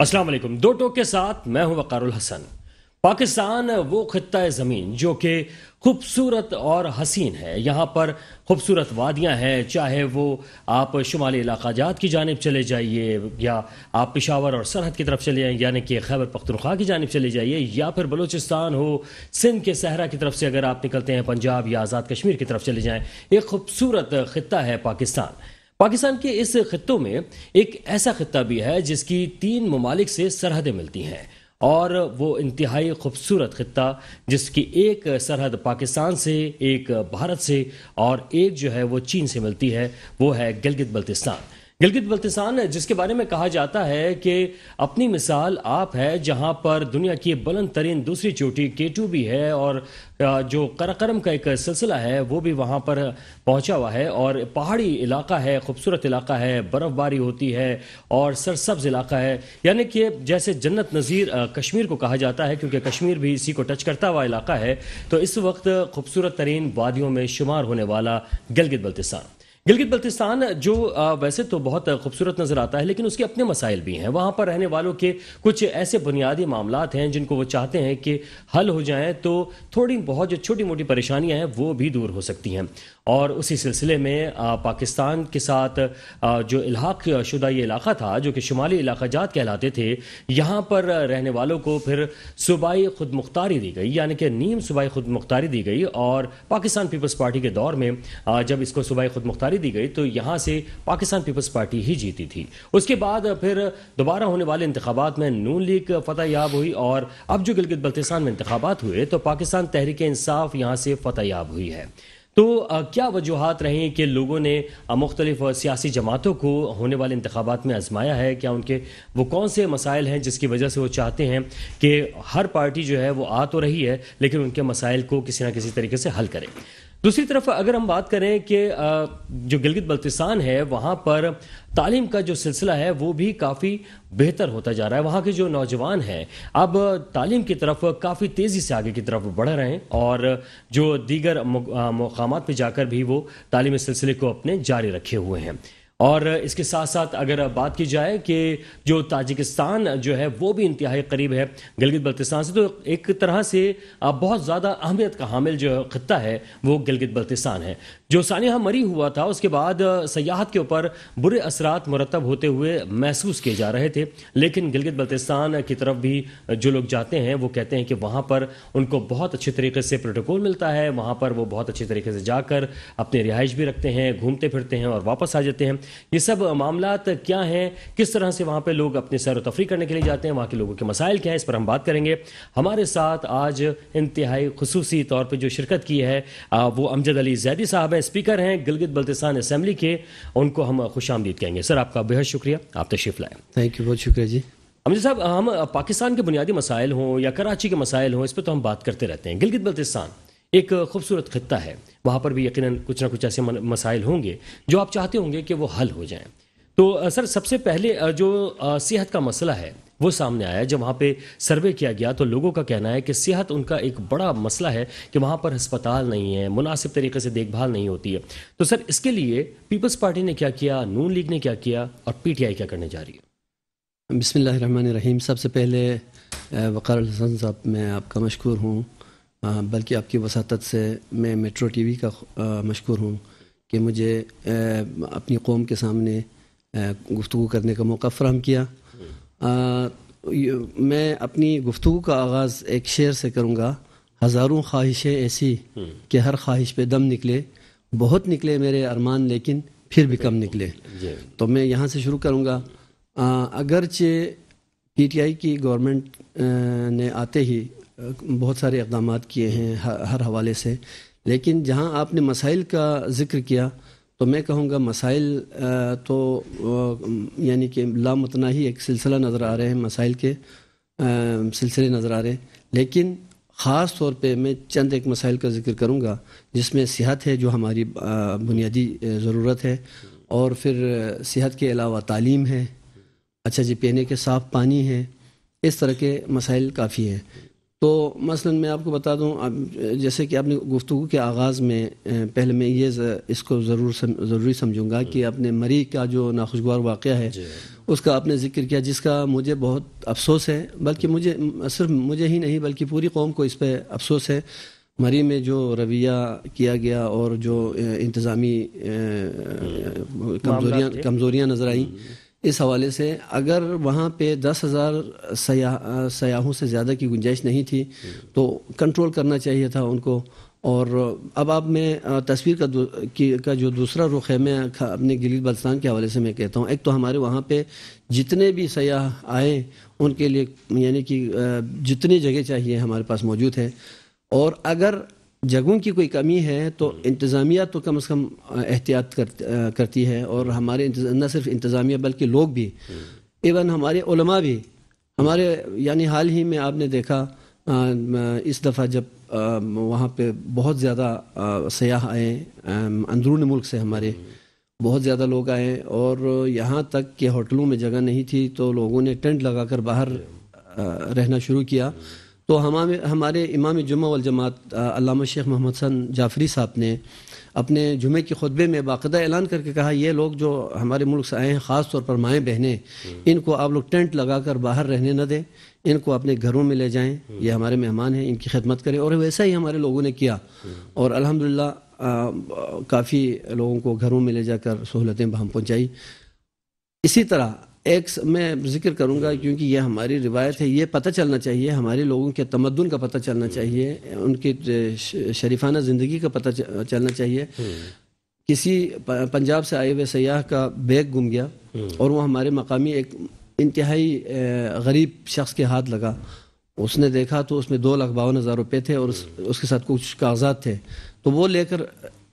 السلام علیکم۔ دو ٹوک کے ساتھ میں ہوں وقار الحسن۔ پاکستان وہ خطہ زمین جو کہ خوبصورت اور حسین ہے۔ یہاں پر خوبصورت وادیاں ہیں، چاہے وہ آپ شمالی علاقہ جات کی جانب چلے جائیے یا آپ پشاور اور سرحد کی طرف چلے جائیں، یعنی کہ خیبر پختونخوا کی جانب چلے جائیے، یا پھر بلوچستان ہو، سندھ کے صحرا کی طرف سے اگر آپ نکلتے ہیں پنجاب یا آزاد کشمیر کی طرف چلے جائیں، ایک خوبصورت خطہ ہے پاکستان۔ پاکستان کے اس خطوں میں ایک ایسا خطہ بھی ہے جس کی 3 ممالک سے سرحدیں ملتی ہیں، اور وہ انتہائی خوبصورت خطہ جس کی ایک سرحد پاکستان سے، ایک بھارت سے اور ایک جو ہے وہ چین سے ملتی ہے، وہ ہے گلگت بلتستان۔ گلگت بلتستان جس کے بارے میں کہا جاتا ہے کہ اپنی مثال آپ ہے، جہاں پر دنیا کی بلند ترین دوسری چوٹی K2 بھی ہے، اور جو قراقرم کا ایک سلسلہ ہے وہ بھی وہاں پر پہنچا ہوا ہے، اور پہاڑی علاقہ ہے، خوبصورت علاقہ ہے، برف باری ہوتی ہے اور سرسبز علاقہ ہے، یعنی کہ جیسے جنت نظیر کشمیر کو کہا جاتا ہے، کیونکہ کشمیر بھی اسی کو ٹچ کرتا ہوا علاقہ ہے، تو اس وقت خوبصورت ترین وادیوں میں شمار ہونے والا گلگت بلتستان۔ گلگت بلتستان جو ویسے تو بہت خوبصورت نظر آتا ہے، لیکن اس کے اپنے مسائل بھی ہیں۔ وہاں پر رہنے والوں کے کچھ ایسے بنیادی معاملات ہیں جن کو وہ چاہتے ہیں کہ حل ہو جائیں، تو تھوڑی بہت جو چھوٹی موٹی پریشانیاں ہیں وہ بھی دور ہو سکتی ہیں، اور اسی سلسلے میں پاکستان کے ساتھ جو الحاق شدہ یہ علاقہ تھا جو کہ شمالی علاقہ جات کہلاتے تھے، یہاں پر رہنے والوں کو پھر صوبائی خود مختاری دی گئی، یعنی کہ نیم صوبائی خود مختاری دی گئی، اور پاکستان پیپلز پارٹی کے دور میں جب اس کو صوبائی خود مختاری دی گئی تو یہاں سے پاکستان پیپلز پارٹی ہی جیتی تھی۔ اس کے بعد پھر دوبارہ ہونے والے انتخابات میں نون لیگ فتح یاب ہوئی، اور اب جو گلگت بلتستان میں انتخابات ہوئے تو پاکستان تحریک انصاف یہاں سے فتح یاب ہوئی ہے۔ تو کیا وجوہات رہیں کہ لوگوں نے مختلف سیاسی جماعتوں کو ہونے والے انتخابات میں آزمایا ہے؟ کیا ان کے وہ کون سے مسائل ہیں جس کی وجہ سے وہ چاہتے ہیں کہ ہر پارٹی جو ہے وہ آ تو رہی ہے لیکن ان کے مسائل کو کسی نہ کسی طریقے سے حل کرے؟ دوسری طرف اگر ہم بات کریں کہ جو گلگت بلتستان ہے وہاں پر تعلیم کا جو سلسلہ ہے وہ بھی کافی بہتر ہوتا جا رہا ہے۔ وہاں کے جو نوجوان ہیں اب تعلیم کی طرف کافی تیزی سے آگے کی طرف بڑھ رہے ہیں، اور جو دیگر مقامات پہ جا کر بھی وہ تعلیمی سلسلے کو اپنے جاری رکھے ہوئے ہیں۔ اور اس کے ساتھ ساتھ اگر بات کی جائے کہ جو تاجکستان جو ہے وہ بھی انتہائی قریب ہے گلگت بلتستان سے، تو ایک طرح سے بہت زیادہ اہمیت کا حامل جو خطہ ہے وہ گلگت بلتستان ہے۔ جو سانحہ مری ہوا تھا اس کے بعد سیاحت کے اوپر برے اثرات مرتب ہوتے ہوئے محسوس کیے جا رہے تھے، لیکن گلگت بلتستان کی طرف بھی جو لوگ جاتے ہیں وہ کہتے ہیں کہ وہاں پر ان کو بہت اچھے طریقے سے پروٹوکول ملتا ہے، وہاں پر وہ بہت اچھے طریقے سے جا کر اپنی رہائش بھی رکھتے ہیں، گھومتے پھرتے ہیں اور واپس آ جاتے ہیں۔ یہ سب معاملات کیا ہیں، کس طرح سے وہاں پہ لوگ اپنے سیر و تفریح کرنے کے لیے جاتے ہیں، وہاں کے لوگوں کے مسائل کیا ہیں، اس پر ہم بات کریں گے۔ ہمارے ساتھ آج انتہائی خصوصی طور پہ جو شرکت کی ہے وہ امجد علی زیدی صاحب ہیں، اسپیکر ہیں گلگت بلتستان اسمبلی کے، ان کو ہم خوش آمدید کہیں گے۔ سر آپ کا بہت شکریہ، آپ تشریف لائیں۔ تھینک یو، بہت شکریہ جی۔ امجد صاحب، ہم پاکستان کے بنیادی مسائل ہوں یا کراچی کے مسائل ہوں اس پہ تو ہم بات کرتے رہتے ہیں، گلگت بلتستان ایک خوبصورت خطہ ہے، وہاں پر بھی یقیناً کچھ نہ کچھ ایسے مسائل ہوں گے جو آپ چاہتے ہوں گے کہ وہ حل ہو جائیں۔ تو سر سب سے پہلے جو صحت کا مسئلہ ہے وہ سامنے آیا، جب وہاں پہ سروے کیا گیا تو لوگوں کا کہنا ہے کہ صحت ان کا ایک بڑا مسئلہ ہے کہ وہاں پر ہسپتال نہیں ہے، مناسب طریقے سے دیکھ بھال نہیں ہوتی ہے۔ تو سر اس کے لیے پیپلز پارٹی نے کیا کیا، نون لیگ نے کیا کیا، اور پی ٹی آئی کیا کرنے جا رہی ہے؟ بسم اللہ الرحمن الرحیم۔ سب سے پہلے وقار الحسن صاحب میں آپ کا مشکور ہوں، بلکہ آپ کی وساطت سے میں میٹرو ٹی وی کا مشکور ہوں کہ مجھے اپنی قوم کے سامنے گفتگو کرنے کا موقع فراہم کیا۔ میں اپنی گفتگو کا آغاز ایک شعر سے کروں گا: ہزاروں خواہشیں ایسی کہ ہر خواہش پہ دم نکلے، بہت نکلے میرے ارمان لیکن پھر بھی کم نکلے۔ تو میں یہاں سے شروع کروں گا۔ اگرچہ پی ٹی آئی کی گورنمنٹ نے آتے ہی بہت سارے اقدامات کیے ہیں ہر حوالے سے، لیکن جہاں آپ نے مسائل کا ذکر کیا تو میں کہوں گا مسائل تو یعنی کہ لامتناہی ایک سلسلہ نظر آ رہے ہیں، مسائل کے سلسلے نظر آ رہے ہیں، لیکن خاص طور پہ میں چند ایک مسائل کا ذکر کروں گا جس میں صحت ہے جو ہماری بنیادی ضرورت ہے، اور پھر صحت کے علاوہ تعلیم ہے، اچھا جی پینے کے صاف پانی ہے، اس طرح کے مسائل کافی ہیں۔ تو مثلا میں آپ کو بتا دوں، جیسے کہ آپ نے گفتگو کے آغاز میں پہلے میں یہ اس کو ضروری سمجھوں گا کہ اپنے مری کا جو ناخوشگوار واقعہ ہے اس کا آپ نے ذکر کیا، جس کا مجھے بہت افسوس ہے، بلکہ صرف مجھے ہی نہیں بلکہ پوری قوم کو اس پہ افسوس ہے۔ مری میں جو رویہ کیا گیا اور جو انتظامی کمزوریاں نظر آئیں، اس حوالے سے اگر وہاں پہ 10,000 سیاحوں سے زیادہ کی گنجائش نہیں تھی تو کنٹرول کرنا چاہیے تھا ان کو۔ اور اب میں تصویر کا جو دوسرا رخ ہے، میں اپنے گلگت بلتستان کے حوالے سے میں کہتا ہوں، ایک تو ہمارے وہاں پہ جتنے بھی سیاح آئے ان کے لیے یعنی کہ جتنی جگہ چاہیے ہمارے پاس موجود ہے، اور اگر جگہوں کی کوئی کمی ہے تو انتظامیہ تو کم از کم احتیاط کرتی ہے، اور ہمارے نہ صرف انتظامیہ بلکہ لوگ بھی، ایون ہمارے علماء بھی، ہمارے یعنی حال ہی میں آپ نے دیکھا اس دفعہ جب وہاں پہ بہت زیادہ سیاح آئے اندرون ملک سے، ہمارے بہت زیادہ لوگ آئے، اور یہاں تک کہ ہوٹلوں میں جگہ نہیں تھی تو لوگوں نے ٹینٹ لگا کر باہر رہنا شروع کیا۔ تو ہمارے امام جمعہ والجماعت علامہ شیخ محمد حسن جعفری صاحب نے اپنے جمعے کے خطبے میں باقاعدہ اعلان کر کے کہا، یہ لوگ جو ہمارے ملک سے آئے ہیں، خاص طور پر مائیں بہنیں، ان کو آپ لوگ ٹینٹ لگا کر باہر رہنے نہ دیں، ان کو اپنے گھروں میں لے جائیں، یہ ہمارے مہمان ہیں، ان کی خدمت کریں۔ اور ویسا ہی ہمارے لوگوں نے کیا، اور الحمدللہ کافی لوگوں کو گھروں میں لے جا کر سہولتیں ہم پہنچائی۔ اسی طرح ایک میں ذکر کروں گا کیونکہ یہ ہماری روایت ہے، یہ پتہ چلنا چاہیے، ہمارے لوگوں کے تمدن کا پتہ چلنا چاہیے، ان کی شریفانہ زندگی کا پتہ چلنا چاہیے۔ کسی پنجاب سے آئے ہوئے سیاح کا بیگ گم گیا اور وہ ہمارے مقامی ایک انتہائی غریب شخص کے ہاتھ لگا، اس نے دیکھا تو اس میں 2,52,000 روپے تھے اور اس کے ساتھ کچھ کاغذات تھے، تو وہ لے کر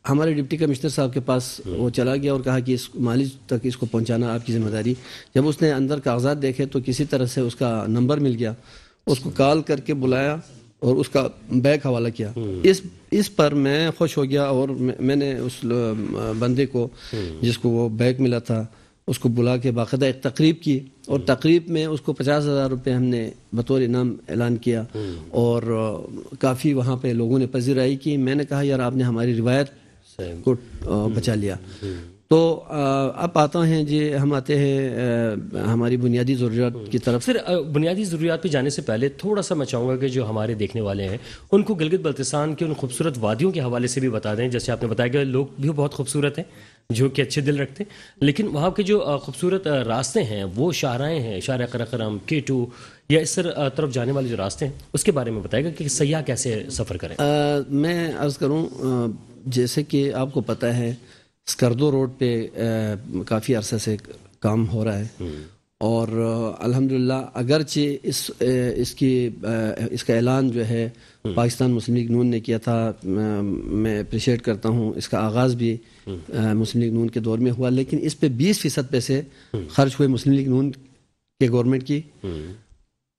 ہمارے ڈپٹی کمشنر صاحب کے پاس وہ چلا گیا اور کہا کہ اس مالی تک اس کو پہنچانا آپ کی ذمہ داری۔ جب اس نے اندر کاغذات دیکھے تو کسی طرح سے اس کا نمبر مل گیا، اس کو کال کر کے بلایا اور اس کا بیگ حوالہ کیا۔ اس پر میں خوش ہو گیا اور میں نے اس بندے کو جس کو وہ بیگ ملا تھا اس کو بلا کے باقاعدہ ایک تقریب کی، اور تقریب میں اس کو 50,000 روپے ہم نے بطور انعام اعلان کیا، اور کافی وہاں پہ لوگوں نے پذیرائی کی۔ میں نے کہا یار آپ نے ہماری روایت کو بچا لیا۔ تو اب ہم آتے ہیں ہماری بنیادی ضروریات کی طرف۔ پھر بنیادی ضروریات پہ جانے سے پہلے تھوڑا سا میں چاہوں گا کہ جو ہمارے دیکھنے والے ہیں ان کو گلگت بلتستان کے ان خوبصورت وادیوں کے حوالے سے بھی بتا دیں۔ جیسے آپ نے بتایا کہ لوگ بھی بہت خوبصورت ہیں جو کہ اچھے دل رکھتے ہیں، لیکن وہاں کے جو خوبصورت راستے ہیں وہ شاہراہیں ہیں، شاہراہ قراقرم، K2 یا اس طرف جانے والے جو راستے ہیں اس کے بارے میں بتائے گا کہ سیاح کیسے سفر کریں۔ میں عرض کروں، جیسے کہ آپ کو پتہ ہے اسکردو روڈ پہ کافی عرصے سے کام ہو رہا ہے، اور الحمدللہ اگرچہ اس کا اعلان جو ہے پاکستان مسلم لیگ نون نے کیا تھا، میں اپریشیٹ کرتا ہوں، اس کا آغاز بھی مسلم لیگ نون کے دور میں ہوا، لیکن اس پہ 20% پیسے خرچ ہوئے مسلم لیگ نون کے گورنمنٹ کی۔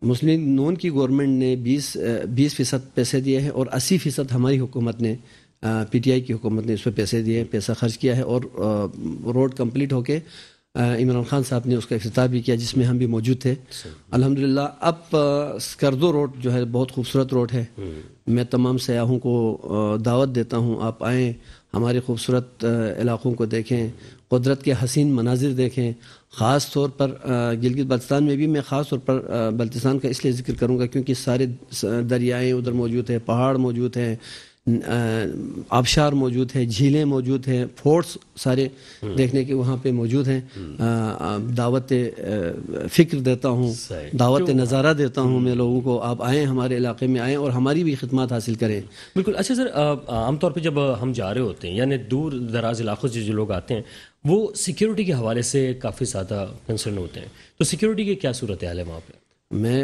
مسلم لیگ نون کی گورنمنٹ نے 20% پیسے دیے ہیں، اور 80% ہماری حکومت نے PTI کی حکومت نے اس پہ پیسے دیے، پیسہ خرچ کیا ہے، اور روڈ کمپلیٹ ہو کے عمران خان صاحب نے اس کا افتتاح بھی کیا جس میں ہم بھی موجود تھے الحمدللہ۔ اب اسکردو روڈ جو ہے بہت خوبصورت روڈ ہے، میں تمام سیاحوں کو دعوت دیتا ہوں آپ آئیں، ہمارے خوبصورت علاقوں کو دیکھیں، قدرت کے حسین مناظر دیکھیں۔ خاص طور پر گلگت بلتستان میں بھی میں خاص طور پر بلتستان کا اس لیے ذکر کروں گا کیونکہ سارے دریائیں ادھر موجود ہیں، پہاڑ موجود ہیں، آبشار موجود ہے، جھیلیں موجود ہیں، فورٹس سارے دیکھنے کے وہاں پہ موجود ہیں۔ دعوت فکر دیتا ہوں، دعوت نظارہ دیتا ہوں میں لوگوں کو، آپ آئیں ہمارے علاقے میں آئیں اور ہماری بھی خدمات حاصل کریں۔ بالکل۔ اچھا سر، عام طور پہ جب ہم جا رہے ہوتے ہیں یعنی دور دراز علاقوں سے جو لوگ آتے ہیں وہ سیکیورٹی کے حوالے سے کافی زیادہ کنسرن ہوتے ہیں، تو سیکیورٹی کی کیا صورتحال ہے وہاں پہ؟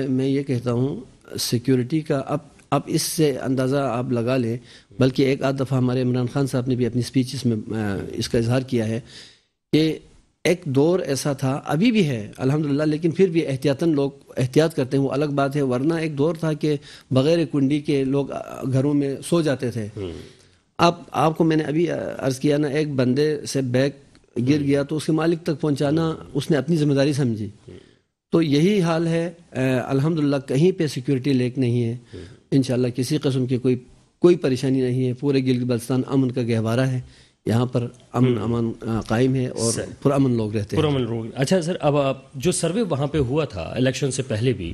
میں یہ کہتا ہوں سیکیورٹی کا اب اس سے اندازہ آپ لگا لیں، بلکہ ایک آدھ دفعہ ہمارے عمران خان صاحب نے بھی اپنی سپیچز میں اس کا اظہار کیا ہے کہ ایک دور ایسا تھا، ابھی بھی ہے الحمدللہ، لیکن پھر بھی احتیاطاً لوگ احتیاط کرتے ہیں، وہ الگ بات ہے، ورنہ ایک دور تھا کہ بغیر کنڈی کے لوگ گھروں میں سو جاتے تھے۔ اب آپ کو میں نے ابھی عرض کیا نا، ایک بندے سے بیگ گر گیا تو اس کے مالک تک پہنچانا اس نے اپنی ذمہ داری سمجھی، تو یہی حال ہے الحمدللہ، کہیں پہ سیکیورٹی لیک نہیں ہے، انشاءاللہ کسی قسم کی کوئی پریشانی نہیں ہے. پورے گلگت بلتستان امن کا گہوارہ ہے, یہاں پر امن قائم ہے اور پرامن لوگ رہتے ہیں. پرامن لوگ. اچھا سر, اب جو سروے وہاں پہ ہوا تھا الیکشن سے پہلے بھی,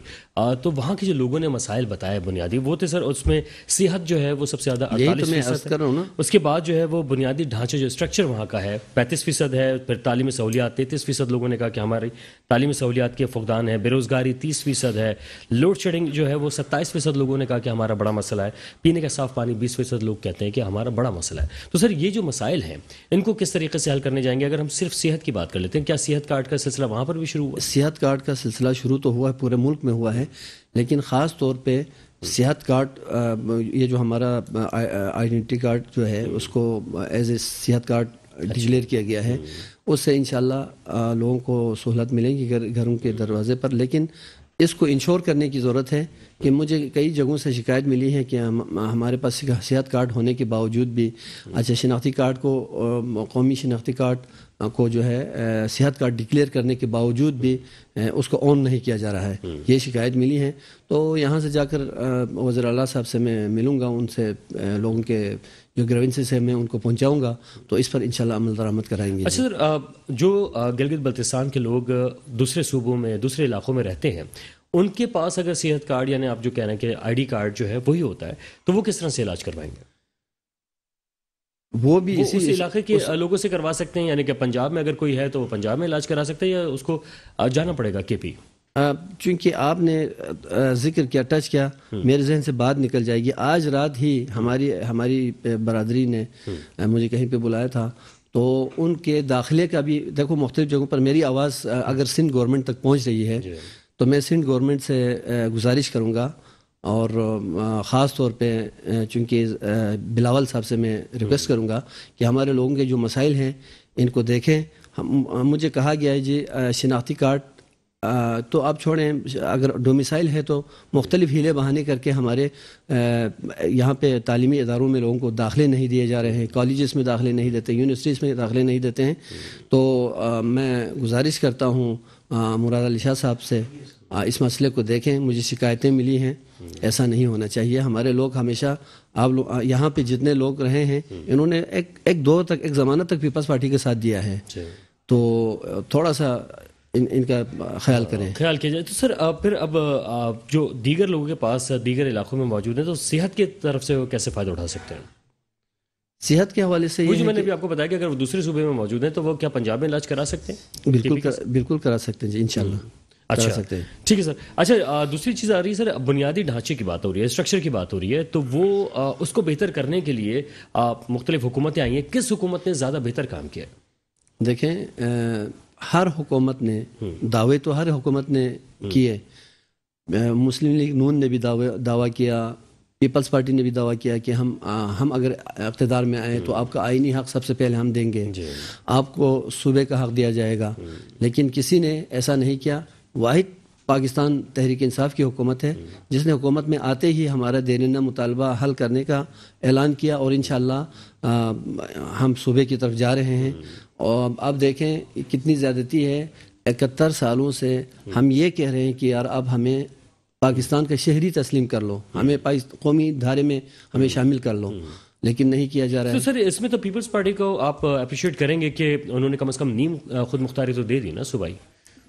تو وہاں کے جو لوگوں نے مسائل بتائے بنیادی وہ تھے سر, اس میں صحت جو ہے وہ سب سے زیادہ 48% کر رہا ہوں نا. اس کے بعد جو ہے وہ بنیادی ڈھانچے جو اسٹرکچر وہاں کا ہے 35% ہے. پھر تعلیمی سہولیات 33% لوگوں نے کہا کہ ہماری تعلیمی سہولیات کے فقدان ہے. بے روزگاری 30% ہے. لوڈ شیڈنگ جو ہے وہ 27% لوگوں نے کہا کہ ہمارا بڑا مسئلہ ہے. پینے کا صاف پانی 20% لوگ کہتے ہیں کہ ہمارا بڑا مسئلہ ہے. تو سر یہ جو مسائل ہیں ان کو کس طریقے سے حل کرنے جائیں گے؟ اگر ہم صرف صحت کی بات کر لیتے ہیں, کیا صحت کارڈ کا سلسلہ وہاں پر بھی شروع ہوا؟ صحت کارڈ کا سلسلہ شروع تو ہوا ہے, پورے ملک میں ہوا ہے, لیکن خاص طور پہ صحت کارڈ, یہ جو ہمارا آئیڈینٹی کارڈ جو ہے اس کو ایز اے صحت کارڈ ڈکلیئر کیا گیا ہے. اس سے انشاءاللہ لوگوں کو سہولت ملے گی گھروں کے دروازے پر. لیکن اس کو انشور کرنے کی ضرورت ہے کہ مجھے کئی جگہوں سے شکایت ملی ہے کہ ہمارے پاس صحت کارڈ ہونے کے باوجود بھی اچھا شناختی کارڈ کو, قومی شناختی کارڈ کو جو ہے صحت کارڈ ڈکلیئر کرنے کے باوجود بھی اس کو آن نہیں کیا جا رہا ہے. یہ شکایت ملی ہے. تو یہاں سے جا کر وزیر اعلیٰ صاحب سے میں ملوں گا, ان سے لوگوں کے جو گریونسز ہیں میں ان کو پہنچاؤں گا, تو اس پر انشاءاللہ عمل درآمد کرائیں گے. اچھا سر, جو گلگت بلتستان کے لوگ دوسرے صوبوں میں دوسرے علاقوں میں رہتے ہیں, ان کے پاس اگر صحت کارڈ یعنی آپ جو کہہ رہے ہیں کہ آئی ڈی کارڈ جو ہے وہی ہوتا ہے, تو وہ کس طرح سے علاج کروائیں گے؟ وہ بھی اس علاقے کے لوگوں سے کروا سکتے ہیں, یعنی کہ پنجاب میں اگر کوئی ہے تو وہ پنجاب میں علاج کرا سکتے ہیں, یا اس کو جانا پڑے گا کے پی؟ چونکہ آپ نے ذکر کیا, ٹچ کیا, میرے ذہن سے بات نکل جائے گی. آج رات ہی ہماری برادری نے مجھے کہیں پہ بلایا تھا, تو ان کے داخلے کا بھی دیکھو مختلف جگہوں پر میری آواز اگر سندھ گورنمنٹ تک پہنچ رہی ہے تو میں سندھ گورنمنٹ سے گزارش کروں گا, اور خاص طور پہ چونکہ بلاول صاحب سے میں ریکویسٹ کروں گا کہ ہمارے لوگوں کے جو مسائل ہیں ان کو دیکھیں. مجھے کہا گیا ہے جی شناختی کارڈ تو آپ چھوڑیں, اگر ڈومیسائل ہے تو مختلف ہیلے بہانے کر کے ہمارے یہاں پہ تعلیمی اداروں میں لوگوں کو داخلے نہیں دیے جا رہے ہیں, کالجز میں داخلے نہیں دیتے, یونیورسٹیز میں داخلے نہیں دیتے ہیں. تو میں گزارش کرتا ہوں مراد علی شاہ صاحب سے اس مسئلے کو دیکھیں. مجھے شکایتیں ملی ہیں, ایسا نہیں ہونا چاہیے. ہمارے لوگ ہمیشہ آپ لوگ یہاں پہ جتنے لوگ رہے ہیں انہوں نے ایک دور تک, ایک زمانہ تک پیپلز پارٹی کے ساتھ دیا ہے, تو تھوڑا سا ان کا خیال کیا جائے. تو سر پھر اب جو دیگر لوگوں کے پاس دیگر علاقوں میں موجود ہیں, تو صحت کی طرف سے وہ کیسے فائدہ اٹھا سکتے ہیں؟ صحت کے حوالے سے یہ میں نے بھی آپ کو بتایا کہ اگر وہ دوسرے صوبے میں موجود ہیں تو وہ کیا پنجاب میں علاج کرا سکتے ہیں؟ بالکل کرا سکتے ہیں جی, انشاءاللہ. اچھا ٹھیک ہے سر. اچھا دوسری چیز آ رہی ہے سر, بنیادی ڈھانچے کی بات ہو رہی ہے, اسٹرکچر کی بات ہو رہی ہے, تو وہ اس کو بہتر کرنے کے لیے مختلف حکومتیں آئی ہیں. کس حکومت نے زیادہ بہتر کام کیا ہے؟ دیکھیں ہر حکومت نے دعوے تو ہر حکومت نے کیے. مسلم لیگ نون نے بھی دعویٰ کیا, پیپلز پارٹی نے بھی دعویٰ کیا کہ ہم اگر اقتدار میں آئیں تو آپ کا آئینی حق سب سے پہلے ہم دیں گے, آپ کو صوبے کا حق دیا جائے گا. لیکن کسی نے ایسا نہیں کیا. واحد پاکستان تحریک انصاف کی حکومت ہے جس نے حکومت میں آتے ہی ہمارا دیرینہ مطالبہ حل کرنے کا اعلان کیا, اور انشاءاللہ ہم صوبے کی طرف جا رہے ہیں. اور آپ دیکھیں کتنی زیادتی ہے, 71 سالوں سے ہم یہ کہہ رہے ہیں کہ یار اب ہمیں پاکستان کا شہری تسلیم کر لو, ہمیں قومی دھارے میں ہمیں شامل کر لو, لیکن نہیں کیا جا رہا ہے. تو سر اس میں تو پیپلز پارٹی کو آپ اپریشیٹ کریں گے کہ انہوں نے کم از کم نیم خود مختاری تو دے دی نا صوبائی.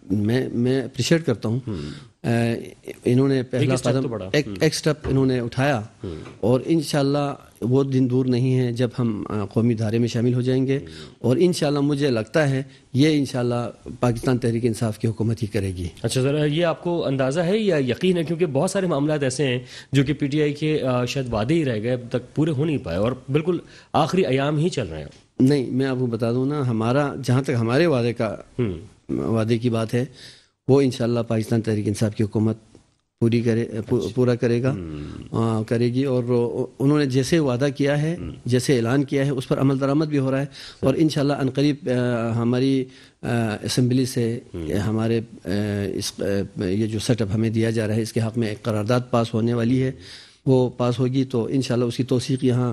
میں اپریشیٹ کرتا ہوں. انہوں نے پہلا قدم ایک سٹیپ انہوں نے اٹھایا, اور انشاءاللہ وہ دن دور نہیں ہے جب ہم قومی دھارے میں شامل ہو جائیں گے, اور انشاءاللہ مجھے لگتا ہے یہ انشاءاللہ پاکستان تحریک انصاف کی حکومت ہی کرے گی. اچھا سر, یہ آپ کو اندازہ ہے یا یقین ہے, کیونکہ بہت سارے معاملات ایسے ہیں جو کہ پی ٹی آئی کے شاید وعدے ہی رہ گئے, اب تک پورے ہو نہیں پائے اور بالکل آخری ایام ہی چل رہے ہیں. نہیں, میں آپ کو بتا دوں نا, ہمارا جہاں تک ہمارے وعدے کی بات ہے وہ انشاءاللہ پاکستان تحریک انصاف کی حکومت پورا کرے گی, اور انہوں نے جیسے وعدہ کیا ہے, جیسے اعلان کیا ہے, اس پر عمل درآمد بھی ہو رہا ہے. اور انشاءاللہ عنقریب ہماری اسمبلی سے ہمارے یہ جو سیٹ اپ ہمیں دیا جا رہا ہے اس کے حق میں ایک قرارداد پاس ہونے والی ہے, وہ پاس ہوگی تو انشاءاللہ اس کی توثیق یہاں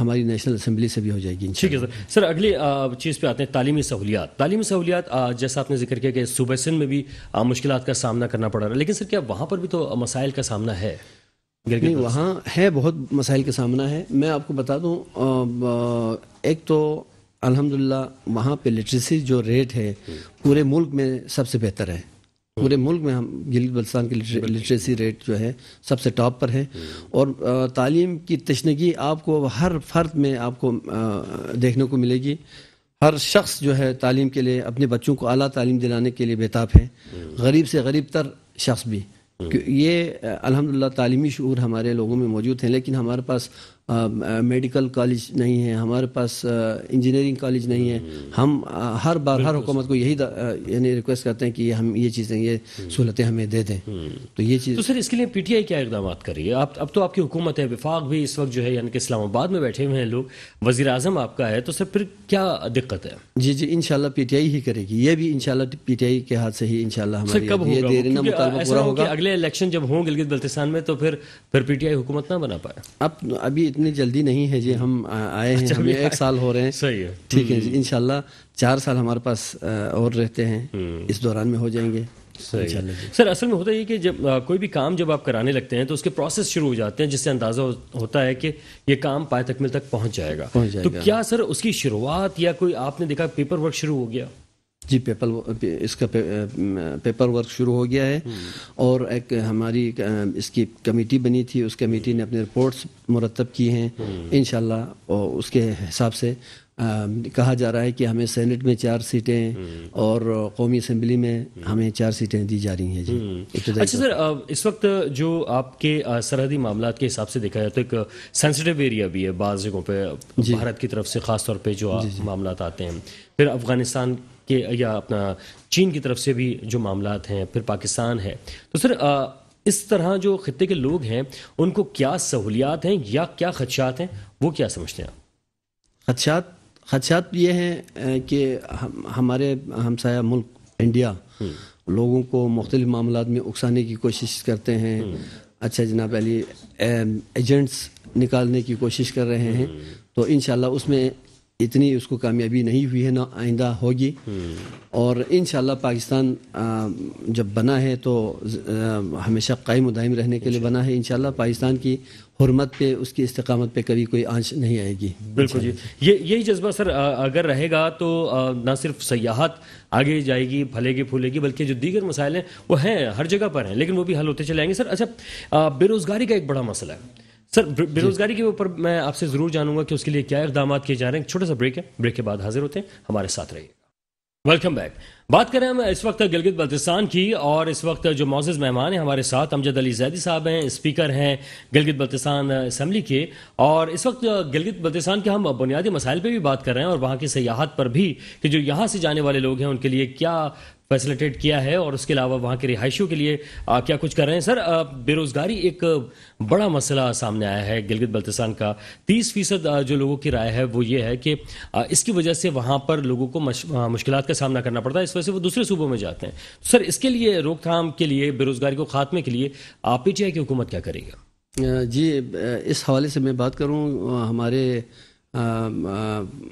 ہماری نیشنل اسمبلی سے بھی ہو جائے گی. ٹھیک ہے سر. سر اگلی چیز پہ آتے ہیں, تعلیمی سہولیات. جیسا آپ نے ذکر کیا کہ صوبہ سندھ میں بھی مشکلات کا سامنا کرنا پڑ رہا ہے, لیکن سر کیا وہاں پر بھی تو مسائل کا سامنا ہے؟ نہیں وہاں ہے بہت مسائل کا سامنا ہے. میں آپ کو بتا دوں ایک تو الحمدللہ وہاں پہ لٹریسی جو ریٹ ہے پورے ملک میں سب سے بہتر ہے. پورے ملک میں ہم گلگت بلتستان کی لٹریسی ریٹ جو ہے سب سے ٹاپ پر ہے. اور تعلیم کی تشنگی آپ کو ہر فرد میں آپ کو دیکھنے کو ملے گی. ہر شخص جو ہے تعلیم کے لیے اپنے بچوں کو اعلیٰ تعلیم دلانے کے لیے بےتاب ہے. غریب سے غریب تر شخص بھی. یہ الحمدللہ تعلیمی شعور ہمارے لوگوں میں موجود ہیں. لیکن ہمارے پاس میڈیکل کالج نہیں ہے, ہمارے پاس انجینئرنگ کالج نہیں ہے. ہم ہر بار ہر حکومت کو یہی یعنی ریکویسٹ کرتے ہیں کہ ہم یہ چیزیں یہ سہولتیں ہمیں دے دیں. تو یہ چیز تو سر اس کے لیے پی ٹی آئی کیا اقدامات کر رہی ہے؟ اب تو آپ کی حکومت ہے, وفاق بھی اس وقت جو ہے یعنی کہ اسلام آباد میں بیٹھے ہوئے ہیں لوگ, وزیر اعظم آپ کا ہے, تو سر پھر کیا دقت ہے؟ جی انشاءاللہ پی ٹی آئی ہی کرے گی. یہ بھی انشاءاللہ پی ٹی آئی کے ہاتھ سے ہی انشاءاللہ ہمارا یہ دیرینہ مطالبہ پورا ہوگا. اگلے الیکشن جب ہوں گلگت بلتستان میں تو پھر پی ٹی آئی حکومت نہ بنا پائے. ابھی اتنی جلدی نہیں ہے جی. ہم آئے ہیں, ہمیں 1 سال ہو رہے ہیں. صحیح ہے, ٹھیک ہے جی. انشاءاللہ 4 سال ہمارے پاس اور رہتے ہیں, اس دوران میں ہو جائیں گے. سر اصل میں ہوتا ہے کہ جب کوئی بھی کام جب آپ کرانے لگتے ہیں تو اس کے پروسیس شروع ہو جاتے ہیں, جس سے اندازہ ہوتا ہے کہ یہ کام پائے تکمیل تک پہنچ جائے گا. تو کیا سر اس کی شروعات یا کوئی آپ نے دیکھا پیپر ورک شروع ہو گیا؟ جی اس کا پیپر ورک شروع ہو گیا ہے. اور ایک ہماری اس کی کمیٹی بنی تھی, اس کمیٹی نے اپنے رپورٹس مرتب کی ہیں انشاءاللہ. اور اس کے حساب سے کہا جا رہا ہے کہ ہمیں سینٹ میں 4 سیٹیں اور قومی اسمبلی میں ہمیں 4 سیٹیں دی جا رہی ہیں جی. اچھا سر, اس وقت جو آپ کے سرحدی معاملات کے حساب سے دیکھا جائے تو ایک سینسٹیو ایریا بھی ہے بعض جگہوں پہ بھارت کی طرف سے, خاص طور پہ جو معاملات آتے ہیں, پھر افغانستان کے یا اپنا چین کی طرف سے بھی جو معاملات ہیں, پھر پاکستان ہے. تو سر اس طرح جو خطے کے لوگ ہیں ان کو کیا سہولیات ہیں یا کیا خدشات ہیں, وہ کیا سمجھتے ہیں؟ خدشات یہ ہیں کہ ہمارے ہمسایہ ملک انڈیا لوگوں کو مختلف معاملات میں اکسانے کی کوشش کرتے ہیں. اچھا جناب علی, ایجنٹس نکالنے کی کوشش کر رہے ہیں. تو انشاءاللہ اس میں اتنی اس کو کامیابی نہیں ہوئی ہے, نہ آئندہ ہوگی. اور انشاءاللہ پاکستان جب بنا ہے تو ہمیشہ قائم و دائم رہنے کے لیے بنا ہے. انشاءاللہ پاکستان کی حرمت پہ, اس کی استقامت پہ کبھی کوئی آنچ نہیں آئے گی. بالکل جی, یہی جذبہ سر اگر رہے گا تو نہ صرف سیاحت آگے جائے گی, پھلے گی پھولے گی, بلکہ جو دیگر مسائل ہیں وہ ہیں ہر جگہ پر ہیں, لیکن وہ بھی حل ہوتے چلے آئیں گے. سر اچھا, بے روزگاری کا ایک بڑا مسئلہ ہے سر. بے روزگاری کے اوپر میں آپ سے ضرور جانوں گا کہ اس کے لیے کیا اقدامات کیے جا رہے ہیں. چھوٹا سا بریک ہے, بریک کے بعد حاضر ہوتے ہیں, ہمارے ساتھ رہیے گا. Welcome back. بات کریں ہم اس وقت گلگت بلتستان کی, اور اس وقت جو معزز مہمان ہیں ہمارے ساتھ امجد علی زیدی صاحب ہیں, اسپیکر ہیں گلگت بلتستان اسمبلی کے. اور اس وقت گلگت بلتستان کے ہم بنیادی مسائل پہ بھی بات کر رہے ہیں, اور وہاں کی سیاحت پر بھی کہ جو یہاں سے جانے والے لوگ ہیں ان کے لیے کیا فیسلیٹیٹ کیا ہے, اور اس کے علاوہ وہاں کے رہائشیوں کے لیے کیا کچھ کر رہے ہیں. سر بے روزگاری ایک بڑا مسئلہ سامنے آیا ہے گلگت بلتستان کا. 30% جو لوگوں کی رائے ہے وہ یہ ہے کہ اس کی وجہ سے وہاں پر لوگوں کو مشکلات کا سامنا کرنا پڑتا ہے, اس وجہ سے وہ دوسرے صوبوں میں جاتے ہیں. سر اس کے لیے روک تھام کے لیے, بے روزگاری کو خاتمے کے لیے پی ٹی آئی کی حکومت کیا کرے گا؟ جی اس حوالے سے میں بات کروں,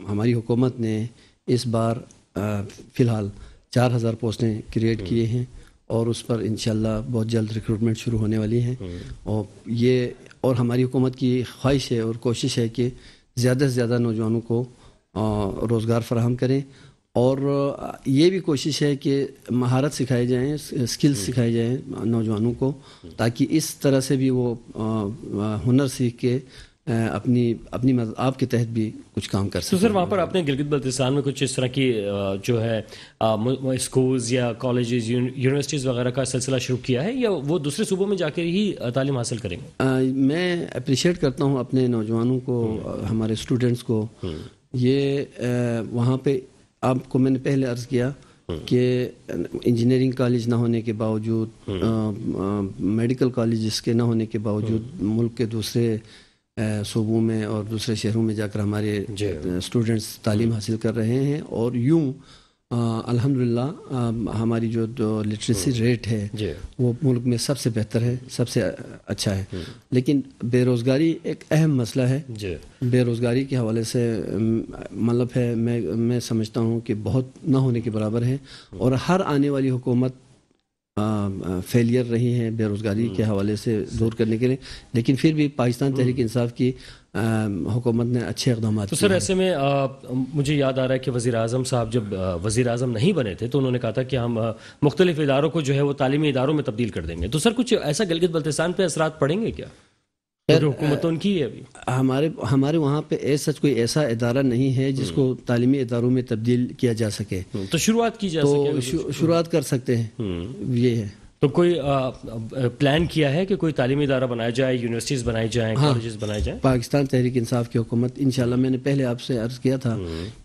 ہماری حکومت نے اس بار فی الحال 4000 پوسٹیں کریٹ کیے ہیں, اور اس پر انشاءاللہ بہت جلد ریکروٹمنٹ شروع ہونے والی ہیں. اور ہماری حکومت کی خواہش ہے اور کوشش ہے کہ زیادہ سے زیادہ نوجوانوں کو روزگار فراہم کریں. اور یہ بھی کوشش ہے کہ مہارت سکھائی جائیں, اسکلز سکھائی جائیں نوجوانوں کو, تاکہ اس طرح سے بھی وہ ہنر سیکھ کے اپنی آپ کے تحت بھی کچھ کام کر سکتے ہیں. سر وہاں پر آپ نے گلگت بلتستان میں کچھ اس طرح کی جو ہے اسکولز یا کالجز یونیورسٹیز وغیرہ کا سلسلہ شروع کیا ہے, یا وہ دوسرے صوبوں میں جا کے ہی تعلیم حاصل کریں گے؟ میں اپریشیٹ کرتا ہوں اپنے نوجوانوں کو, ہمارے اسٹوڈنٹس کو. یہ وہاں پہ آپ کو میں نے پہلے عرض کیا کہ انجینئرنگ کالج نہ ہونے کے باوجود, میڈیکل کالجز کے نہ ہونے کے باوجود ملک کے دوسرے صوبوں میں اور دوسرے شہروں میں جا کر ہمارے اسٹوڈنٹس تعلیم حاصل کر رہے ہیں. اور یوں الحمدللہ ہماری جو لٹریسی ریٹ ہے وہ ملک میں سب سے بہتر ہے, سب سے اچھا ہے. لیکن بے روزگاری ایک اہم مسئلہ ہے. بے روزگاری کے حوالے سے مطلب ہے, میں سمجھتا ہوں کہ بہت نہ ہونے کے برابر ہے. اور ہر آنے والی حکومت فیلئر رہی ہیں بے روزگاری کے حوالے سے دور کرنے کے لیے، لیکن پھر بھی پاکستان تحریک انصاف کی حکومت نے اچھے اقدامات تو سر ایسے میں مجھے یاد آ رہا ہے کہ وزیر اعظم صاحب جب وزیر اعظم نہیں بنے تھے تو انہوں نے کہا تھا کہ ہم مختلف اداروں کو جو ہے وہ تعلیمی اداروں میں تبدیل کر دیں گے. تو سر کچھ ایسا گلگت بلتستان پہ اثرات پڑیں گے کیا؟ حکومت ان کی ہے ابھی ہمارے وہاں پہ سچ کوئی ایسا ادارہ نہیں ہے جس کو تعلیمی اداروں میں تبدیل کیا جا سکے. تو شروعات کی جا سکے، شروعات کر سکتے ہیں، یہ ہے. تو کوئی پلان کیا ہے کہ کوئی تعلیمی ادارہ بنایا جائے، یونیورسٹیز بنائی جائیں، کالجز بنائے جائیں؟ پاکستان تحریک انصاف کی حکومت انشاءاللہ، میں نے پہلے آپ سے عرض کیا تھا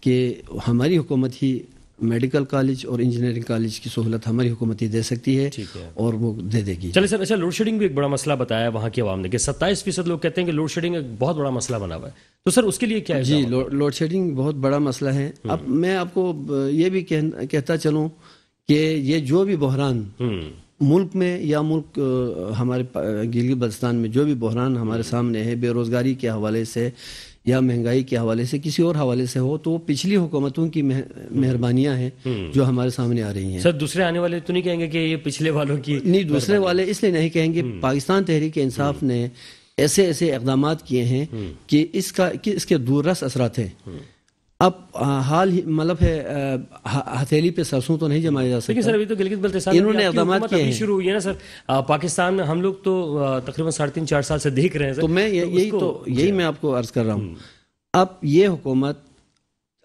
کہ ہماری حکومت ہی میڈیکل کالج اور انجینئرنگ کالج کی سہولت ہماری حکومت ہی دے سکتی ہے اور وہ دے دے گی. چلے سر، اچھا لوڈ شیڈنگ بھی ایک بڑا مسئلہ بتایا وہاں کی عوام نے کہ 27% لوگ کہتے ہیں کہ لوڈ شیڈنگ ایک بہت بڑا مسئلہ بنا ہوا ہے. تو سر اس کے لیے کیا ہے؟ جی، لوڈ شیڈنگ بہت بڑا مسئلہ ہے. اب میں آپ کو یہ بھی کہتا چلوں کہ یہ جو بھی بحران ملک میں یا ملک ہمارے گلگت بلتستان میں جو بھی بحران ہمارے سامنے ہے، بے روزگاری کے حوالے سے یا مہنگائی کے حوالے سے، کسی اور حوالے سے ہو، تو وہ پچھلی حکومتوں کی مہربانیاں ہیں جو ہمارے سامنے آ رہی ہیں. سر دوسرے آنے والے تو نہیں کہیں گے کہ یہ پچھلے والوں کی؟ نہیں، دوسرے والے اس لیے نہیں کہیں گے. پاکستان تحریک انصاف نے ایسے اقدامات کیے ہیں کہ اس کے دوررس اثرات ہیں. اب حال ہی مطلب ہے ہتھیلی پہ سرسوں تو نہیں جمایا جا سکتا. لیکن سر ابھی تو گلگت بلتستان انہوں نے اقدامات کیے ہیں، شروع ہوئی ہے نا سر. پاکستان میں ہم لوگ تو تقریباً 3.5-4 سال سے دیکھ رہے ہیں. تو میں یہی میں آپ کو عرض کر رہا ہوں. اب یہ حکومت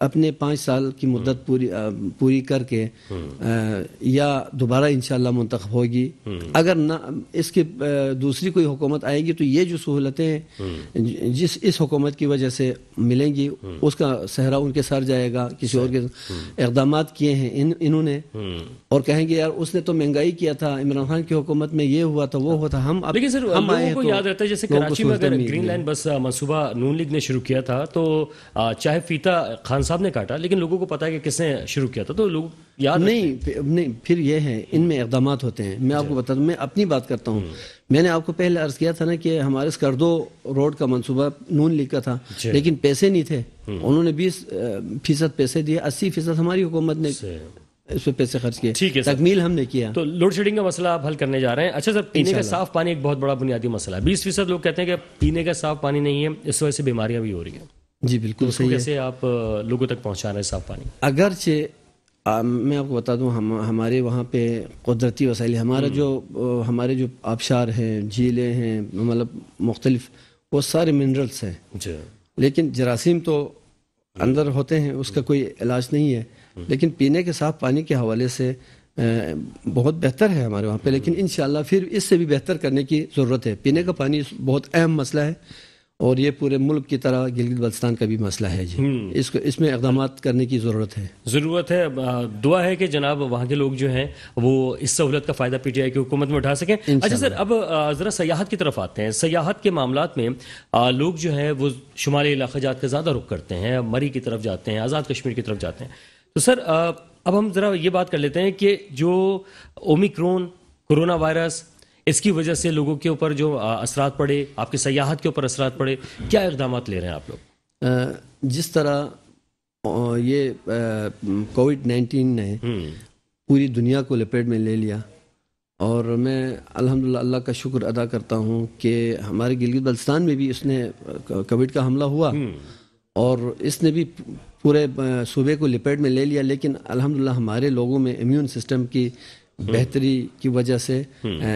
اپنے 5 سال کی مدت پوری کر کے یا دوبارہ انشاءاللہ منتخب ہوگی. اگر نہ اس کی دوسری کوئی حکومت آئے گی تو یہ جو سہولتیں اس حکومت کی وجہ سے ملیں گی اس کا صحرا ان کے سر جائے گا. کسی اور کے اقدامات کیے ہیں انہوں نے اور کہیں گے یار اس نے تو مہنگائی کیا تھا، عمران خان کی حکومت میں یہ ہوا تھا وہ ہوا تھا. لیکن سر لوگوں کو یاد رہتا ہے جیسے کراچی میں اگر گرین لائن بس منصوبہ نون لیگ نے شروع کیا تھا تو چاہے فیتا خان صاحب نے کاٹا لیکن لوگوں کو پتا ہے کہ کس نے شروع کیا تھا، تو لوگ یاد نہیں. پھر یہ ہے ان میں اقدامات ہوتے ہیں. میں آپ کو بتا دوں، میں اپنی بات کرتا ہوں. میں نے آپ کو پہلے عرض کیا تھا نا کہ ہمارے اسکردو روڈ کا منصوبہ نون لیگ کا تھا لیکن پیسے نہیں تھے. انہوں نے 20% پیسے دیے، 80% ہماری حکومت نے اس پہ پیسے خرچ کیے، تکمیل ہم نے کیا. تو لوڈ شیڈنگ کا مسئلہ آپ حل کرنے جا رہے ہیں. اچھا سر، پینے کا صاف پانی ایک بہت بڑا بنیادی مسئلہ ہے. 20% لوگ کہتے ہیں کہ پینے کا صاف پانی نہیں ہے، اس وجہ سے بیماریاں بھی ہو رہی ہیں. جی بالکل صحیح ہے. کیسے آپ لوگوں تک پہنچا رہے ہیں صاف پانی؟ اگرچہ میں آپ کو بتا دوں ہمارے وہاں پہ قدرتی وسائل، ہمارے جو آبشار ہیں، جھیلیں ہیں، مطلب مختلف وہ سارے منرلس ہیں. لیکن جراثیم تو اندر ہوتے ہیں، اس کا کوئی علاج نہیں ہے. لیکن پینے کے صاف پانی کے حوالے سے بہت بہتر ہے ہمارے وہاں پہ. لیکن انشاءاللہ پھر اس سے بھی بہتر کرنے کی ضرورت ہے. پینے کا پانی بہت اہم مسئلہ ہے اور یہ پورے ملک کی طرح گلگت بلتستان کا بھی مسئلہ ہے. جی اس میں اقدامات کرنے کی ضرورت ہے. دعا ہے کہ جناب وہاں کے لوگ جو ہیں وہ اس سہولت کا فائدہ پی ٹی آئی کی حکومت میں اٹھا سکیں. اچھا سر، اب ذرا سیاحت کی طرف آتے ہیں. سیاحت کے معاملات میں لوگ جو ہیں وہ شمالی علاقہ جات کا زیادہ رخ کرتے ہیں، مری کی طرف جاتے ہیں، آزاد کشمیر کی طرف جاتے ہیں. تو سر اب ہم ذرا یہ بات کر لیتے ہیں کہ جو اومیکرون کورونا وائرس، اس کی وجہ سے لوگوں کے اوپر جو اثرات پڑے، آپ کی سیاحت کے اوپر اثرات پڑے، کیا اقدامات لے رہے ہیں آپ لوگ؟ جس طرح یہ کووڈ-19 نے پوری دنیا کو لپیٹ میں لے لیا، اور میں الحمدللہ اللہ کا شکر ادا کرتا ہوں کہ ہمارے گلگت بلتستان میں بھی اس نے کووڈ کا حملہ ہوا اور اس نے بھی پورے صوبے کو لپیٹ میں لے لیا. لیکن الحمدللہ ہمارے لوگوں میں امیون سسٹم کی بہتری کی وجہ سے